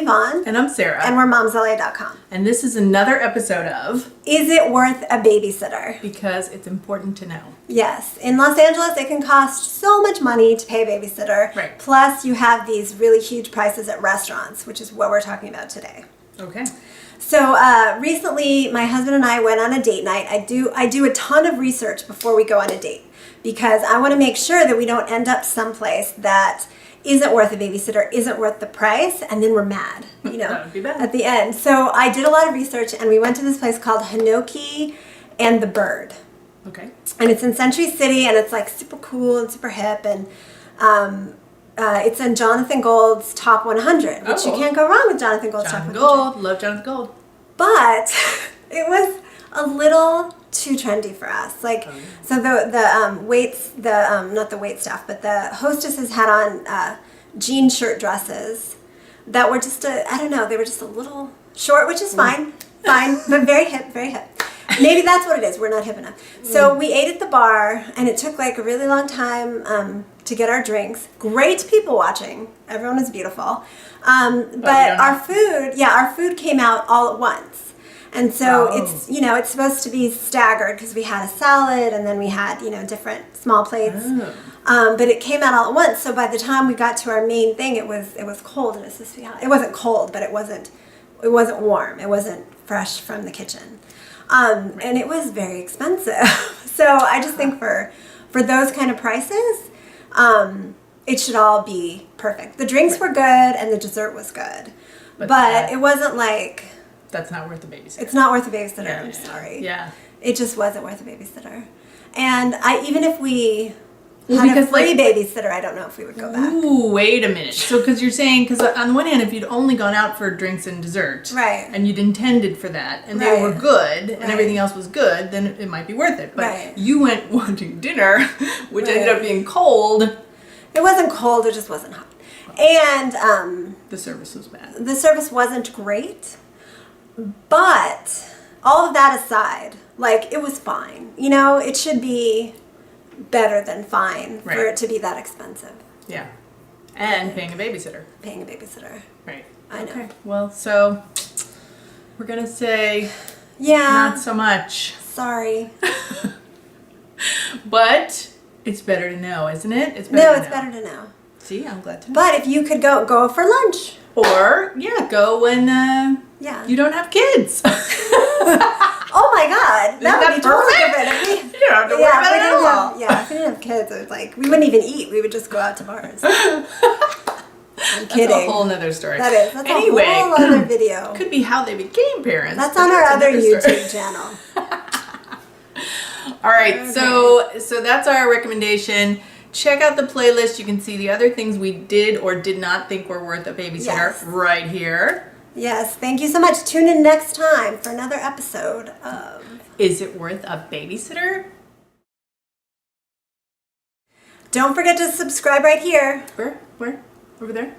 Yvonne. And I'm Sarah. And we're momsla.com. And this is another episode of Is It Worth a Babysitter? Because it's important to know. Yes. In Los Angeles, it can cost so much money to pay a babysitter. Right. Plus, you have these really huge prices at restaurants, which is what we're talking about today. Okay. So recently, my husband and I went on a date night. I do a ton of research before we go on a date because I want to make sure that we don't end up someplace that isn't worth a babysitter, isn't worth the price, and then we're mad, you know, That would be bad. at the end. So I did a lot of research, and we went to this place called Hinoki The Bird. Okay. And it's in Century City, and it's like super cool and super hip, and it's in Jonathan Gold's Top 100, which you can't go wrong with Jonathan Gold's Top 100. Jonathan Gold. Love Jonathan Gold. But it was a little too trendy for us. Like, so the waits, not the wait staff, but the hostesses had on jean shirt dresses that were just I don't know, they were just a little short, which is fine, but very hip, very hip. Maybe that's what it is. We're not hip enough. So we ate at the bar, and it took like a really long time to get our drinks. Great people watching. Everyone was beautiful. But our food came out all at once. And so it's supposed to be staggered because we had a salad and then we had, different small plates. But it came out all at once. So by the time we got to our main thing, it was cold, and it wasn't cold, but it wasn't warm. It wasn't fresh from the kitchen. And it was very expensive. So I just think for those kind of prices, it should all be perfect. The drinks were good and the dessert was good. But it wasn't like... That's not worth a babysitter. It's not worth a babysitter. Yeah, I'm sorry. Yeah. It just wasn't worth a babysitter. And even if we had a free babysitter, I don't know if we would go back. Ooh, wait a minute. So, because you're saying, because on the one hand, if you'd only gone out for drinks and dessert, right, and you'd intended for that, and they were good, and everything else was good, then it might be worth it. But you went wanting dinner, which ended up being cold. It wasn't cold. It just wasn't hot. And the service was bad. The service wasn't great. But all of that aside, like, it was fine. It should be better than fine for it to be that expensive. Yeah. And paying a babysitter. Paying a babysitter. Right. I know. Okay. Well, so we're going to say not so much. Sorry. But it's better to know, isn't it? It's better to know. See, I'm glad to know. But if you could go for lunch. Or, go when you don't have kids. Oh my God, that would be totally different. You don't have to worry about it at all. If we didn't have kids, it was like, we wouldn't even eat. We would just go out to bars. I'm kidding. That's a whole nother story. That is. That's a whole other video. Could be how they became parents. That's on our other YouTube channel. All right, so that's our recommendation. Check out the playlist. You can see the other things we did or did not think were worth a babysitter right here. Yes, thank you so much. Tune in next time for another episode of Is It Worth a Babysitter? Don't forget to subscribe right here. Where? Over there?